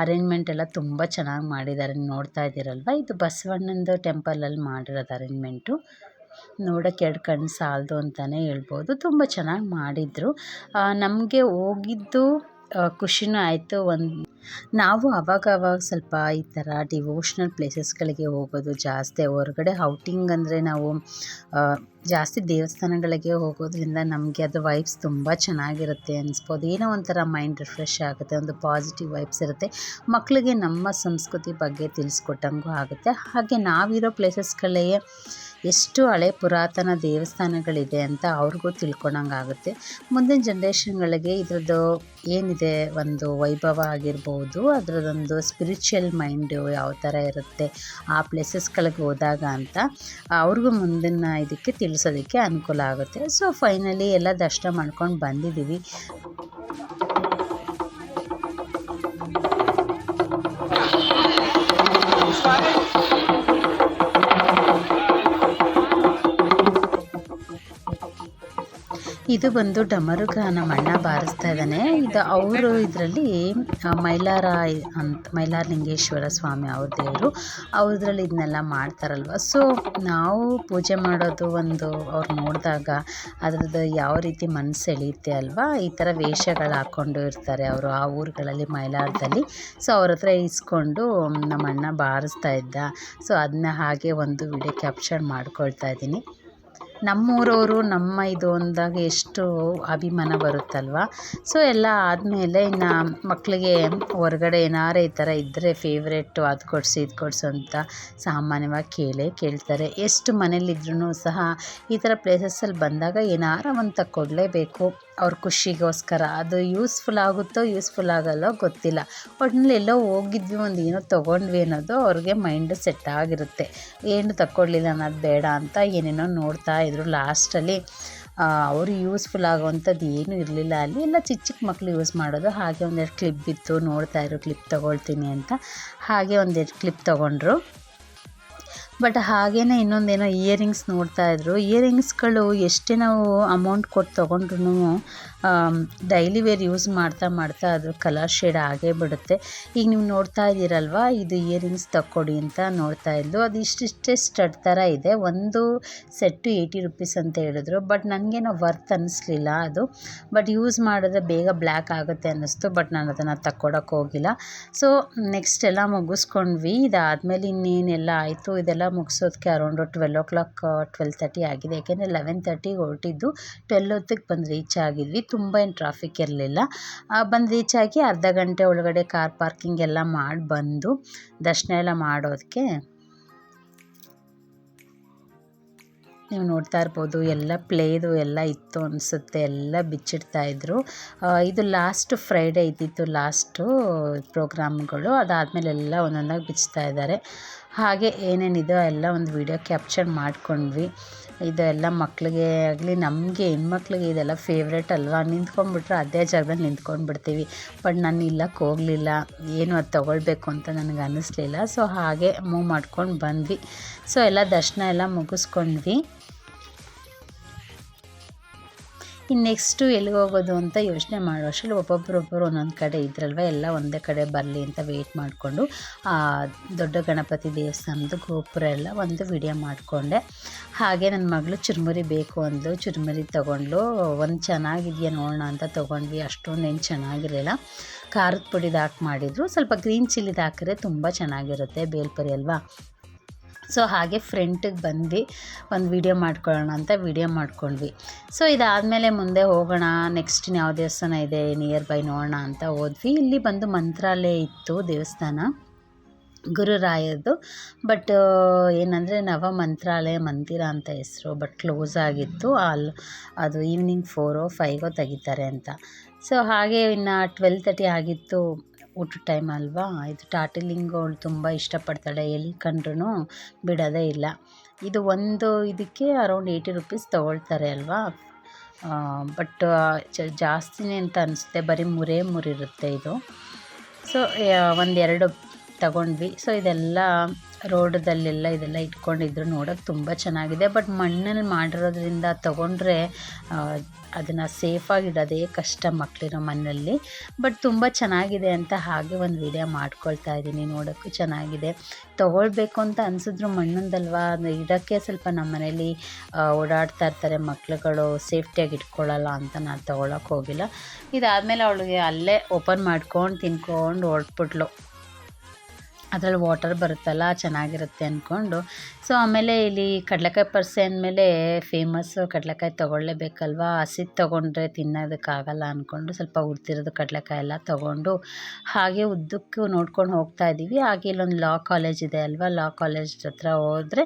ಅರೇಂಜ್ಮೆಂಟ್ ಎಲ್ಲ ತುಂಬ ಚೆನ್ನಾಗಿ ಮಾಡಿದ್ದಾರೆ. ನೋಡ್ತಾ ಇದ್ದೀರಲ್ವ, ಇದು ಬಸವಣ್ಣಂದು ಟೆಂಪಲಲ್ಲಿ ಮಾಡಿರೋದು ಅರೇಂಜ್ಮೆಂಟು. ನೋಡೋಕ್ಕೆ 2 ಕಣ್ಣು ಸಾಲದು ಅಂತಲೇ ಹೇಳ್ಬೋದು. ತುಂಬ ಚೆನ್ನಾಗಿ ಮಾಡಿದರು. ನಮಗೆ ಹೋಗಿದ್ದು ಖುಷಿನೂ ಆಯಿತು. ನಾವು ಅವಾಗ ಸ್ವಲ್ಪ ಈ ಥರ ಡಿವೋಷ್ನಲ್ ಪ್ಲೇಸಸ್ಗಳಿಗೆ ಹೋಗೋದು ಜಾಸ್ತಿ. ಹೊರಗಡೆ ಔಟಿಂಗ್ ಅಂದರೆ ನಾವು ಜಾಸ್ತಿ ದೇವಸ್ಥಾನಗಳಿಗೆ ಹೋಗೋದ್ರಿಂದ ನಮಗೆ ಅದು ವೈಬ್ಸ್ ತುಂಬ ಚೆನ್ನಾಗಿರುತ್ತೆ ಅನಿಸ್ಬೋದು. ಏನೋ ಒಂಥರ ಮೈಂಡ್ ರಿಫ್ರೆಶ್ ಆಗುತ್ತೆ, ಒಂದು ಪಾಸಿಟಿವ್ ವೈಬ್ಸ್ ಇರುತ್ತೆ. ಮಕ್ಕಳಿಗೆ ನಮ್ಮ ಸಂಸ್ಕೃತಿ ಬಗ್ಗೆ ತಿಳಿಸ್ಕೊಟ್ಟಂಗೂ ಆಗುತ್ತೆ. ಹಾಗೆ ನಾವಿರೋ ಪ್ಲೇಸಸ್ಗಳೇ ಎಷ್ಟು ಹಳೆ ಪುರಾತನ ದೇವಸ್ಥಾನಗಳಿದೆ ಅಂತ ಅವ್ರಿಗೂ ತಿಳ್ಕೊಳಂಗಾಗುತ್ತೆ. ಮುಂದಿನ ಜನ್ರೇಷನ್ಗಳಿಗೆ ಇದ್ರದ್ದು ಏನಿದೆ ಒಂದು ವೈಭವ ಆಗಿರ್ಬೋದು, ಅದರದ್ದೊಂದು ಸ್ಪಿರಿಚುವಲ್ ಮೈಂಡು ಯಾವ ಥರ ಇರುತ್ತೆ ಆ ಪ್ಲೇಸಸ್ಗಳಿಗೆ ಹೋದಾಗ ಅಂತ ಅವ್ರಿಗೂ ಮುಂದಿನ ಇದಕ್ಕೆ ತಿಳಿಸೋದಕ್ಕೆ ಅನುಕೂಲ ಆಗುತ್ತೆ. ಸೊ ಫೈನಲಿ ಎಲ್ಲ ದರ್ಶನ ಮಾಡ್ಕೊಂಡು ಬಂದಿದ್ದೀವಿ. ಇದು ಬಂದು ಡಮರುಗ ನಮ್ಮ ಅಣ್ಣ ಬಾರಿಸ್ತಾ ಇದ್ದಾನೆ. ಇದು ಅವರು ಇದರಲ್ಲಿ ಮೈಲಾರಲಿಂಗೇಶ್ವರ ಸ್ವಾಮಿ ಅವ್ರ ದೇವರು, ಅವ್ರದ್ರಲ್ಲಿ ಇದನ್ನೆಲ್ಲ ಮಾಡ್ತಾರಲ್ವ. ಸೊ ನಾವು ಪೂಜೆ ಮಾಡೋದು ಒಂದು ಅವ್ರು ನೋಡಿದಾಗ ಅದ್ರದ್ದು ಯಾವ ರೀತಿ ಮನಸ್ಸು ಎಳೆಯುತ್ತೆ ಅಲ್ವಾ. ಈ ಥರ ವೇಷಗಳು ಹಾಕ್ಕೊಂಡು ಇರ್ತಾರೆ ಅವರು ಆ ಊರುಗಳಲ್ಲಿ ಮೈಲಾರದಲ್ಲಿ. ಸೊ ಅವ್ರ ಹತ್ರ ಇಸ್ಕೊಂಡು ನಮ್ಮ ಅಣ್ಣ ಬಾರಿಸ್ತಾ ಇದ್ದ. ಸೊ ಅದನ್ನ ಹಾಗೆ ಒಂದು ವಿಡಿಯೋ ಕ್ಯಾಪ್ಚರ್ ಮಾಡ್ಕೊಳ್ತಾ ಇದ್ದೀನಿ. ನಮ್ಮೂರವರು ನಮ್ಮ ಇದು ಅಂದಾಗ ಎಷ್ಟು ಅಭಿಮಾನ ಬರುತ್ತಲ್ವ. ಸೊ ಎಲ್ಲ ಆದಮೇಲೆ ಇನ್ನು ಮಕ್ಕಳಿಗೆ ಹೊರಗಡೆ ಏನಾರು ಈ ಥರ ಇದ್ದರೆ ಫೇವ್ರೇಟು ಅದು ಕೊಡಿಸಿ ಇದು ಕೊಡಿಸು ಅಂತ ಸಾಮಾನ್ಯವಾಗಿ ಕೇಳ್ತಾರೆ. ಎಷ್ಟು ಮನೇಲಿದ್ರೂ ಸಹ ಈ ಥರ ಪ್ಲೇಸಸ್ಸಲ್ಲಿ ಬಂದಾಗ ಏನಾರು ಒಂದು ತಕ್ಕೊಡ್ಲೇಬೇಕು ಅವ್ರ ಖುಷಿಗೋಸ್ಕರ. ಅದು ಯೂಸ್ಫುಲ್ ಆಗುತ್ತೋ ಯೂಸ್ಫುಲ್ ಆಗೋಲ್ಲೋ ಗೊತ್ತಿಲ್ಲ. ಒಟ್ಟಿನಲ್ಲಿ ಎಲ್ಲೋ ಹೋಗಿದ್ವಿ, ಒಂದು ಏನೋ ತೊಗೊಂಡ್ವಿ ಅನ್ನೋದು ಅವ್ರಿಗೆ ಮೈಂಡು ಸೆಟ್ ಆಗಿರುತ್ತೆ. ಏನು ತಕ್ಕೊಡ್ಲಿಲ್ಲ ಅನ್ನೋದು ಬೇಡ ಅಂತ ಏನೇನೋ ನೋಡ್ತಾ ಇದ್ರು. ಲಾಸ್ಟಲ್ಲಿ ಅವರು ಯೂಸ್ಫುಲ್ ಆಗೋವಂಥದ್ದು ಏನೂ ಇರಲಿಲ್ಲ ಅಲ್ಲಿ. ಎಲ್ಲ ಚಿಕ್ಕ ಮಕ್ಕಳು ಯೂಸ್ ಮಾಡೋದು. ಹಾಗೆ ಒಂದೆರಡು ಕ್ಲಿಪ್ ಇತ್ತು, ನೋಡ್ತಾಯಿದ್ರು ಕ್ಲಿಪ್ ತೊಗೊಳ್ತೀನಿ ಅಂತ. ಹಾಗೆ ಒಂದೆರಡು ಕ್ಲಿಪ್ ತೊಗೊಂಡ್ರು. ಬಟ್ ಹಾಗೇ ಇನ್ನೊಂದೇನೋ ಇಯರಿಂಗ್ಸ್ ನೋಡ್ತಾಯಿದ್ರು. ಇಯರಿಂಗ್ಸ್ಗಳು ಎಷ್ಟೇ ನಾವು ಅಮೌಂಟ್ ಕೊಟ್ಟು ತೊಗೊಂಡ್ರು ಡೈಲಿ ವೇರ್ ಯೂಸ್ ಮಾಡ್ತಾ ಅದು ಕಲರ್ ಶೇಡ್ ಆಗೇ ಬಿಡುತ್ತೆ. ಈಗ ನೀವು ನೋಡ್ತಾ ಇದ್ದೀರಲ್ವ, ಇದು ಇಯರಿಂಗ್ಸ್ ತಕ್ಕೊಡಿ ಅಂತ ನೋಡ್ತಾ ಇದ್ಲು. ಅದು ಇಷ್ಟಿಷ್ಟೇ ಸ್ಟಡ್ ಥರ ಇದೆ. ಒಂದು ಸೆಟ್ಟು 80 rupees ಅಂತ ಹೇಳಿದ್ರು. ಬಟ್ ನನಗೇನೋ ವರ್ತ್ ಅನ್ನಿಸ್ಲಿಲ್ಲ ಅದು. ಬಟ್ ಯೂಸ್ ಮಾಡಿದ್ರೆ ಬೇಗ ಬ್ಲ್ಯಾಕ್ ಆಗುತ್ತೆ ಅನ್ನಿಸ್ತು. ಬಟ್ ನಾನು ಅದನ್ನು ತಕ್ಕೊಡೋಕೆ ಹೋಗಿಲ್ಲ. ಸೊ ನೆಕ್ಸ್ಟ್ ಎಲ್ಲ ಮುಗಿಸ್ಕೊಂಡ್ವಿ. ಇದಾದಮೇಲೆ ಇನ್ನೇನೆಲ್ಲ ಆಯಿತು. ಇದೆಲ್ಲ ಮುಗಿಸೋದಕ್ಕೆ ಅರೌಂಡು 12 o'clock 12:30 ಆಗಿದೆ. ಯಾಕೆಂದರೆ 11:30 ಹೊರಟಿದ್ದು 12 ಹೊತ್ತಿಗೆ ಬಂದು ರೀಚ್ ಆಗಿದ್ವಿ. ತುಂಬ ಏನು ಟ್ರಾಫಿಕ್ ಇರಲಿಲ್ಲ. ಬಂದು ರೀಚ್ ಆಗಿ ಅರ್ಧ ಗಂಟೆ ಒಳಗಡೆ ಕಾರ್ ಪಾರ್ಕಿಂಗ್ ಎಲ್ಲ ಮಾಡಿ ಬಂದು ದರ್ಶನ ಎಲ್ಲ ಮಾಡೋದಕ್ಕೆ ನೀವು ನೋಡ್ತಾ ಇರ್ಬೋದು. ಎಲ್ಲ ಪ್ಲೇದು ಎಲ್ಲ ಇತ್ತು ಅನಿಸುತ್ತೆ, ಎಲ್ಲ ಬಿಚ್ಚಿಡ್ತಾಯಿದ್ರು. ಇದು ಲಾಸ್ಟ್ ಫ್ರೈಡೇ ಇದ್ದಿತ್ತು ಲಾಸ್ಟು ಪ್ರೋಗ್ರಾಮ್ಗಳು. ಅದಾದಮೇಲೆ ಎಲ್ಲ ಒಂದೊಂದಾಗಿ ಬಿಚ್ತಾ ಇದ್ದಾರೆ. ಹಾಗೆ ಏನೇನಿದೋ ಎಲ್ಲ ಒಂದು ವಿಡಿಯೋ ಕ್ಯಾಪ್ಚರ್ ಮಾಡ್ಕೊಂಡ್ವಿ. ಇದೆಲ್ಲ ಮಕ್ಕಳಿಗೆ ಆಗಲಿ ನಮಗೆ ಹೆಣ್ಮಕ್ಳಿಗೆ ಇದೆಲ್ಲ ಫೇವ್ರೇಟ್ ಅಲ್ವಾ. ನಿಂತ್ಕೊಂಡ್ಬಿಟ್ರೆ ಅದೇ ಜಾಗದಲ್ಲಿ ನಿಂತ್ಕೊಂಡ್ಬಿಡ್ತೀವಿ. ಬಟ್ ನಾನು ನಿಲ್ಲಕ್ಕೆ ಹೋಗಲಿಲ್ಲ, ಏನು ಅದು ತೊಗೊಳ್ಬೇಕು ಅಂತ ನನಗೆ ಅನ್ನಿಸ್ಲಿಲ್ಲ. ಸೊ ಹಾಗೆ ಮೂವ್ ಮಾಡ್ಕೊಂಡು ಬಂದ್ವಿ. ಸೊ ಎಲ್ಲ ದರ್ಶನ ಎಲ್ಲ ಮುಗಿಸ್ಕೊಂಡ್ವಿ. ಇನ್ನು ನೆಕ್ಸ್ಟು ಎಲ್ಲಿಗೆ ಹೋಗೋದು ಅಂತ ಯೋಚನೆ ಮಾಡೋ ಅಷ್ಟರಲ್ಲಿ ಒಬ್ಬೊಬ್ಬರೊಬ್ಬರು ಒಂದೊಂದು ಕಡೆ ಇದ್ರಲ್ವ, ಎಲ್ಲ ಒಂದೇ ಕಡೆ ಬರಲಿ ಅಂತ ವೆಯ್ಟ್ ಮಾಡಿಕೊಂಡು ದೊಡ್ಡ ಗಣಪತಿ ದೇವಸ್ಥಾನದ ಗೋಪುರ ಎಲ್ಲ ಒಂದು ವಿಡಿಯೋ ಮಾಡಿಕೊಂಡೆ. ಹಾಗೆ ನನ್ನ ಮಗಳು ಚುರುಮುರಿ ಬೇಕು ಅಂದು ಚುರುಮುರಿ ತೊಗೊಂಡ್ಲು. ಒಂದು ಚೆನ್ನಾಗಿದೆಯಾ ನೋಡೋಣ ಅಂತ ತೊಗೊಂಡ್ವಿ. ಅಷ್ಟೊಂದೇನು ಚೆನ್ನಾಗಿರಲಿಲ್ಲ. ಖಾರದ ಪುಡಿದು ಹಾಕಿ ಮಾಡಿದರು. ಸ್ವಲ್ಪ ಗ್ರೀನ್ ಚಿಲ್ಲಿದು ಹಾಕಿದ್ರೆ ತುಂಬ ಚೆನ್ನಾಗಿರುತ್ತೆ ಬೇಲ್ಪುರಿ ಅಲ್ವಾ. ಸೊ ಹಾಗೆ ಫ್ರಂಟಿಗೆ ಬಂದು ಒಂದು ವಿಡಿಯೋ ಮಾಡ್ಕೊಳ್ಳೋಣ ಅಂತ ವಿಡಿಯೋ ಮಾಡ್ಕೊಂಡ್ವಿ. ಸೊ ಇದಾದಮೇಲೆ ಮುಂದೆ ಹೋಗೋಣ, ನೆಕ್ಸ್ಟ್ ಯಾವ ದೇವಸ್ಥಾನ ಇದೆ ನಿಯರ್ ಬೈ ನೋಡೋಣ ಅಂತ ಹೋದ್ವಿ. ಇಲ್ಲಿ ಬಂದು ಮಂತ್ರಾಲಯ ಇತ್ತು ದೇವಸ್ಥಾನ, ಗುರುರಾಯದ್ದು. ಬಟ್ ಏನಂದರೆ ನವ ಮಂತ್ರಾಲಯ ಮಂದಿರ ಅಂತ ಹೆಸರು, ಬಟ್ ಕ್ಲೋಸ್ ಆಗಿತ್ತು. ಅದು ಈವ್ನಿಂಗ್ 4 or 5 ತೆಗಿತಾರೆ ಅಂತ. ಸೊ ಹಾಗೆ ಇನ್ನು 12:30 ಆಗಿತ್ತು, ಊಟದ ಟೈಮ್ ಅಲ್ವಾ. ಇದು ಟಾಟಿಲಿಂಗು ಅವಳು ತುಂಬ ಇಷ್ಟಪಡ್ತಾಳೆ, ಎಲ್ಲಿ ಕಂಡ್ರೂ ಬಿಡೋದೇ ಇಲ್ಲ. ಇದು ಒಂದು ಇದಕ್ಕೆ ಅರೌಂಡ್ 80 rupees ತೊಗೊಳ್ತಾರೆ ಅಲ್ವಾ. ಬಟ್ ಜಾಸ್ತಿನೇ ಅಂತ ಅನಿಸುತ್ತೆ, ಬರೀ ಮೂರೇ ಇರುತ್ತೆ ಇದು. ಸೊ ಒಂದೆರಡು ತಗೊಂಡ್ವಿ. ಸೊ ಇದೆಲ್ಲ ರೋಡದಲ್ಲೆಲ್ಲ ಇದೆಲ್ಲ ಇಟ್ಕೊಂಡಿದ್ರು, ನೋಡೋಕ್ಕೆ ತುಂಬ ಚೆನ್ನಾಗಿದೆ. ಬಟ್ ಮಣ್ಣಲ್ಲಿ ಮಾಡಿರೋದ್ರಿಂದ ತೊಗೊಂಡ್ರೆ ಅದನ್ನು ಸೇಫಾಗಿ ಇಡೋದೇ ಕಷ್ಟ ಮಕ್ಕಳಿರೋ ಮಣ್ಣಲ್ಲಿ. ಬಟ್ ತುಂಬ ಚೆನ್ನಾಗಿದೆ ಅಂತ ಹಾಗೆ ಒಂದು ವಿಡಿಯೋ ಮಾಡ್ಕೊಳ್ತಾ ಇದ್ದೀನಿ. ನೋಡೋಕ್ಕೂ ಚೆನ್ನಾಗಿದೆ, ತೊಗೊಳ್ಬೇಕು ಅಂತ ಅನಿಸಿದ್ರು ಮಣ್ಣೊಂದಲ್ವಾ, ಅದು ಇಡೋಕ್ಕೆ ಸ್ವಲ್ಪ ನಮ್ಮ ಮನೇಲಿ ಓಡಾಡ್ತಾ ಇರ್ತಾರೆ ಮಕ್ಳುಗಳು, ಸೇಫ್ಟಿಯಾಗಿ ಇಟ್ಕೊಳ್ಳಲ್ಲ ಅಂತ ನಾನು ತೊಗೊಳಕ್ಕೆ ಹೋಗಿಲ್ಲ. ಇದಾದಮೇಲೆ ಅವಳಿಗೆ ಅಲ್ಲೇ ಓಪನ್ ಮಾಡ್ಕೊಂಡು ತಿನ್ಕೊಂಡು ಹೊರಟ್ಬಿಟ್ಲು. ಅದರಲ್ಲಿ ವಾಟರ್ ಬರುತ್ತಲ್ಲ ಚೆನ್ನಾಗಿರುತ್ತೆ ಅಂದ್ಕೊಂಡು. ಸೊ ಆಮೇಲೆ ಇಲ್ಲಿ ಕಡಲೆಕಾಯಿ ಪರ್ಸೆ ಅಂದಮೇಲೆ ಫೇಮಸ್ಸು, ಕಡಲೆಕಾಯಿ ತೊಗೊಳ್ಳೇಬೇಕಲ್ವ. ಹಸಿದು ತೊಗೊಂಡ್ರೆ ತಿನ್ನೋದಕ್ಕಾಗಲ್ಲ ಅಂದ್ಕೊಂಡು ಸ್ವಲ್ಪ ಹುರ್ತಿರೋದು ಕಡಲೆಕಾಯಿ ಎಲ್ಲ ತೊಗೊಂಡು ಹಾಗೆ ಉದ್ದಕ್ಕೂ ನೋಡ್ಕೊಂಡು ಹೋಗ್ತಾ ಇದ್ದೀವಿ. ಹಾಗೆ ಇಲ್ಲೊಂದು ಲಾ ಕಾಲೇಜ್ ಇದೆ ಅಲ್ವಾ, ಲಾ ಕಾಲೇಜ್ ಹತ್ರ ಹೋದರೆ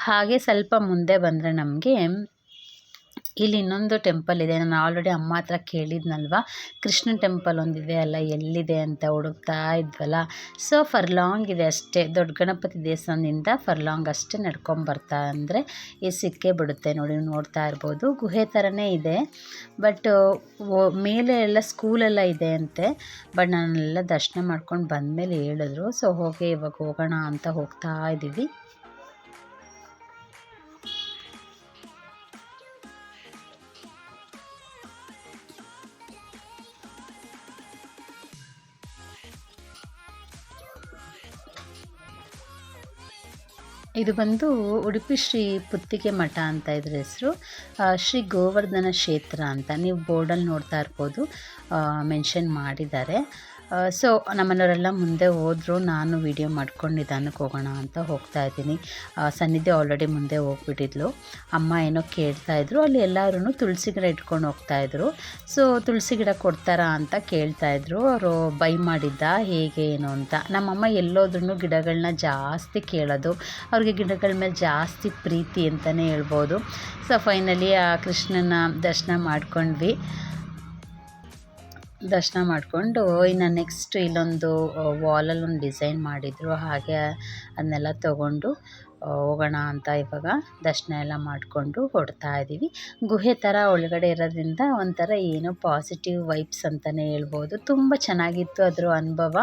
ಹಾಗೆ ಸ್ವಲ್ಪ ಮುಂದೆ ಬಂದರೆ ನಮಗೆ ಇಲ್ಲಿ ಇನ್ನೊಂದು ಟೆಂಪಲ್ ಇದೆ. ನಾನು ಆಲ್ರೆಡಿ ಅಮ್ಮ ಹತ್ರ ಕೇಳಿದ್ನಲ್ವ, ಕೃಷ್ಣನ ಟೆಂಪಲ್ ಒಂದಿದೆ ಅಲ್ಲ, ಎಲ್ಲಿದೆ ಅಂತ ಹುಡುಕ್ತಾ ಇದ್ವಲ್ಲ. ಸೊ ಫರ್ಲಾಂಗ್ ಇದೆ ಅಷ್ಟೇ, ದೊಡ್ಡ ಗಣಪತಿ ದೇವಸ್ಥಾನದಿಂದ ಫರ್ಲಾಂಗ್ ಅಷ್ಟೇ ನಡ್ಕೊಂಬರ್ತಾ ಅಂದರೆ ಇದು ಸಿಕ್ಕೇ ಬಿಡುತ್ತೆ. ನೋಡಿ, ನೋಡ್ತಾ ಇರ್ಬೋದು, ಗುಹೆ ಥರನೇ ಇದೆ. ಬಟ್ ಮೇಲೆ ಎಲ್ಲ ಸ್ಕೂಲೆಲ್ಲ ಇದೆ ಅಂತೆ. ಬಟ್ ನಾನೆಲ್ಲ ದರ್ಶನ ಮಾಡ್ಕೊಂಡು ಬಂದಮೇಲೆ ಹೇಳಿದ್ರು. ಸೊ ಹೋಗಿ ಇವಾಗ ಹೋಗೋಣ ಅಂತ ಹೋಗ್ತಾ ಇದ್ದೀವಿ. ಇದು ಬಂದು ಉಡುಪಿ ಶ್ರೀ ಪುತ್ತಿಗೆ ಮಠ ಅಂತ ಇದ್ರ ಹೆಸರು. ಶ್ರೀ ಗೋವರ್ಧನ ಕ್ಷೇತ್ರ ಅಂತ ನೀವು ಬೋರ್ಡಲ್ಲಿ ನೋಡ್ತಾ ಇರ್ಬೋದು, ಮೆನ್ಷನ್ ಮಾಡಿದ್ದಾರೆ. ಸೊ ನಮ್ಮನೆಯವರೆಲ್ಲ ಮುಂದೆ ಹೋದರು, ನಾನು ವೀಡಿಯೋ ಮಾಡ್ಕೊಂಡು ನಿಧಾನಕ್ಕೆ ಹೋಗೋಣ ಅಂತ ಹೋಗ್ತಾ ಇದ್ದೀನಿ. ಸನ್ನಿಧಿ ಆಲ್ರೆಡಿ ಮುಂದೆ ಹೋಗ್ಬಿಟ್ಟಿದ್ಲು. ಅಮ್ಮ ಏನೋ ಕೇಳ್ತಾಯಿದ್ರು, ಅಲ್ಲಿ ಎಲ್ಲರೂ ತುಳಸಿ ಗಿಡ ಇಟ್ಕೊಂಡು ಹೋಗ್ತಾಯಿದ್ರು. ಸೊ ತುಳಸಿ ಗಿಡ ಕೊಡ್ತಾರಾ ಅಂತ ಕೇಳ್ತಾಯಿದ್ರು. ಅವರು ಬೈ ಮಾಡಿದ್ದ ಹೇಗೆ ಏನು ಅಂತ. ನಮ್ಮಮ್ಮ ಎಲ್ಲೋದ್ರೂ ಗಿಡಗಳನ್ನ ಜಾಸ್ತಿ ಕೇಳೋದು, ಅವ್ರಿಗೆ ಗಿಡಗಳ ಮೇಲೆ ಜಾಸ್ತಿ ಪ್ರೀತಿ ಅಂತಲೇ ಹೇಳ್ಬೋದು. ಸೊ ಫೈನಲಿ ಆ ಕೃಷ್ಣನ ದರ್ಶನ ಮಾಡ್ಕೊಂಡ್ವಿ. ದರ್ಶನ ಮಾಡಿಕೊಂಡು ಇನ್ನು ನೆಕ್ಸ್ಟ್ ಇಲ್ಲೊಂದು ವಾಲಲ್ಲಿ ಒಂದು ಡಿಸೈನ್ ಮಾಡಿದರು, ಹಾಗೆ ಅದನ್ನೆಲ್ಲ ತೊಗೊಂಡು ಹೋಗೋಣ ಅಂತ ಇವಾಗ ದರ್ಶನ ಎಲ್ಲ ಮಾಡಿಕೊಂಡು ಹೊರಡ್ತಾ ಇದ್ದೀವಿ. ಗುಹೆ ಥರ ಒಳಗಡೆ ಇರೋದ್ರಿಂದ ಒಂಥರ ಏನೋ ಪಾಸಿಟಿವ್ ವೈಬ್ಸ್ ಅಂತಲೇ ಹೇಳ್ಬೋದು. ತುಂಬ ಚೆನ್ನಾಗಿತ್ತು ಅದರ ಅನುಭವ.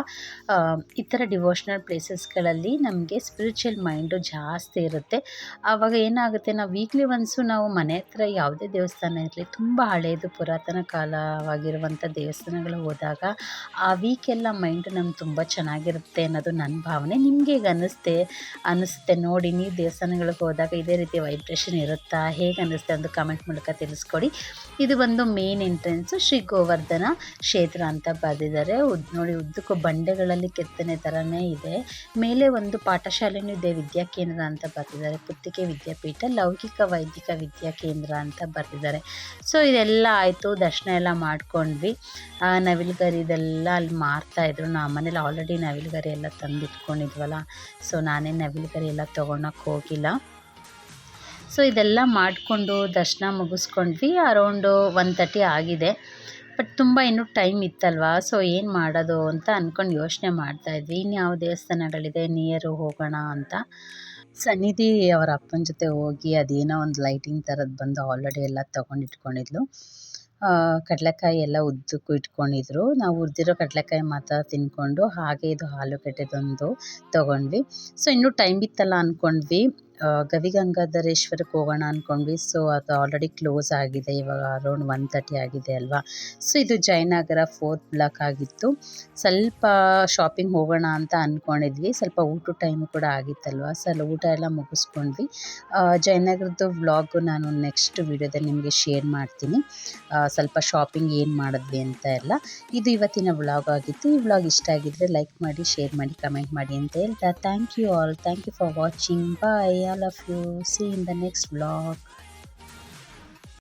ಈ ಥರ ಡಿವೋಷ್ನಲ್ ಪ್ಲೇಸಸ್ಗಳಲ್ಲಿ ನಮಗೆ ಸ್ಪಿರಿಚುವಲ್ ಮೈಂಡು ಜಾಸ್ತಿ ಇರುತ್ತೆ. ಆವಾಗ ಏನಾಗುತ್ತೆ, ನಾವು ವೀಕ್ಲಿ ಒನ್ಸು ನಾವು ಮನೆ ಹತ್ರ ಯಾವುದೇ ದೇವಸ್ಥಾನ ಇರಲಿ, ತುಂಬ ಹಳೆಯದು ಪುರಾತನ ಕಾಲವಾಗಿರುವಂಥ ದೇವಸ್ಥಾನಗಳು ಹೋದಾಗ ಆ ವೀಕೆಲ್ಲ ಮೈಂಡು ನಮ್ಗೆ ತುಂಬ ಚೆನ್ನಾಗಿರುತ್ತೆ ಅನ್ನೋದು ನನ್ನ ಭಾವನೆ. ನಿಮಗೆ ಹೇಗೆ ಅನ್ನಿಸುತ್ತೆ ನೋಡಿ, ನೀವು ದೇವಸ್ಥಾನಗಳಿಗೆ ಹೋದಾಗ ಇದೇ ರೀತಿ ವೈಬ್ರೇಷನ್ ಇರುತ್ತಾ, ಹೇಗೆ ಅನ್ನಿಸುತ್ತೆ ಅಂತ ಕಮೆಂಟ್ ಮೂಲಕ ತಿಳಿಸ್ಕೊಡಿ. ಇದು ಒಂದು ಮೇನ್ ಎಂಟ್ರೆನ್ಸು, ಶ್ರೀ ಗೋವರ್ಧನ ಕ್ಷೇತ್ರ ಅಂತ ಬರೆದಿದ್ದಾರೆ. ನೋಡಿ, ಉದ್ದಕ್ಕೂ ಬಂಡೆಗಳಲ್ಲಿ ಕೆತ್ತನೆ ಥರನೇ ಇದೆ. ಮೇಲೆ ಒಂದು ಪಾಠಶಾಲೆನೂ ಇದೆ, ವಿದ್ಯಾಕೇಂದ್ರ ಅಂತ ಬರೆದಿದ್ದಾರೆ. ಪುತ್ತಿಗೆ ವಿದ್ಯಾಪೀಠ ಲೌಕಿಕ ವೈದಿಕ ವಿದ್ಯಾಕೇಂದ್ರ ಅಂತ ಬರೆದಿದ್ದಾರೆ. ಸೊ ಇದೆಲ್ಲ ಆಯಿತು, ದರ್ಶನ ಎಲ್ಲ ಮಾಡ್ಕೊಂಡ್ವಿ. ನವಿಲುಗರಿ ಇದೆಲ್ಲ ಅಲ್ಲಿ ಮಾರ್ತಾಯಿದ್ರು. ನಮ್ಮ ಮನೇಲಿ ಆಲ್ರೆಡಿ ನವಿಲುಗರಿ ಎಲ್ಲ ತಂದಿಟ್ಕೊಂಡಿದ್ವಲ್ಲ, ಸೊ ನಾನೇ ನವಿಲುಗರಿ ಎಲ್ಲ ತೊಗೊಳಕ್ಕೆ ಹೋಗಿಲ್ಲ. ಸೊ ಇದೆಲ್ಲ ಮಾಡಿಕೊಂಡು ದರ್ಶನ ಮುಗಿಸ್ಕೊಂಡ್ವಿ. ಅರೌಂಡು 1:30 ಆಗಿದೆ. ಬಟ್ ತುಂಬ ಇನ್ನೂ ಟೈಮ್ ಇತ್ತಲ್ವ, ಸೊ ಏನು ಮಾಡೋದು ಅಂತ ಅಂದ್ಕೊಂಡು ಯೋಚನೆ ಮಾಡ್ತಾಯಿದ್ವಿ. ಇನ್ಯಾವ ದೇವಸ್ಥಾನಗಳಿದೆ ನಿಯರು ಹೋಗೋಣ ಅಂತ. ಸನ್ನಿಧಿ ಅವರ ಅಪ್ಪನ ಜೊತೆ ಹೋಗಿ ಅದೇನೋ ಒಂದು ಲೈಟಿಂಗ್ ಥರದ್ದು ಬಂದು ಆಲ್ರೆಡಿ ಎಲ್ಲ ತೊಗೊಂಡಿಟ್ಕೊಂಡಿದ್ಲು. ಕಡಲೆಕಾಯಿ ಎಲ್ಲ ಉದ್ದಕ್ಕೂ ಇಟ್ಕೊಂಡಿದ್ರು. ನಾವು ಹುರಿದಿರೋ ಕಡಲೆಕಾಯಿ ಮಾತ್ರ ತಿಂದ್ಕೊಂಡು ಹಾಗೆ ಇದು ಆಲೂಗಡ್ಡೆದೊಂದು ತೊಗೊಂಡ್ವಿ. ಸೊ ಇನ್ನೂ ಟೈಮ್ ಇತ್ತಲ್ಲ ಅಂದ್ಕೊಂಡ್ವಿ. ಗವಿಗಂಗಾಧರೇಶ್ವರಕ್ಕೆ ಹೋಗೋಣ ಅಂದ್ಕೊಂಡ್ವಿ. ಸೊ ಅದು ಆಲ್ರೆಡಿ ಕ್ಲೋಸ್ ಆಗಿದೆ, ಇವಾಗ ಅರೌಂಡ್ 1:30 ಆಗಿದೆ ಅಲ್ವಾ. ಸೊ ಇದು ಜಯನಗರ 4th ಬ್ಲಾಕ್ ಆಗಿತ್ತು. ಸ್ವಲ್ಪ ಶಾಪಿಂಗ್ ಹೋಗೋಣ ಅಂತ ಅಂದ್ಕೊಂಡಿದ್ವಿ, ಸ್ವಲ್ಪ ಊಟ ಟೈಮು ಕೂಡ ಆಗಿತ್ತಲ್ವ. ಸೊ ಅಲ್ಲಿ ಊಟ ಎಲ್ಲ ಮುಗಿಸ್ಕೊಂಡ್ವಿ. ಜಯನಗರದ್ದು ವ್ಲಾಗು ನಾನು ನೆಕ್ಸ್ಟ್ ವೀಡಿಯೋದಲ್ಲಿ ನಿಮಗೆ ಶೇರ್ ಮಾಡ್ತೀನಿ, ಸ್ವಲ್ಪ ಶಾಪಿಂಗ್ ಏನು ಮಾಡಿದ್ವಿ ಅಂತ ಎಲ್ಲ. ಇದು ಇವತ್ತಿನ ವ್ಲಾಗ್ ಆಗಿತ್ತು. ಈ ವ್ಲಾಗ್ ಇಷ್ಟ ಆಗಿದ್ದರೆ ಲೈಕ್ ಮಾಡಿ, ಶೇರ್ ಮಾಡಿ, ಕಮೆಂಟ್ ಮಾಡಿ ಅಂತ ಹೇಳ್ತಾ thank you all. Thank you for watching. Bye. All of you. See in the next vlog.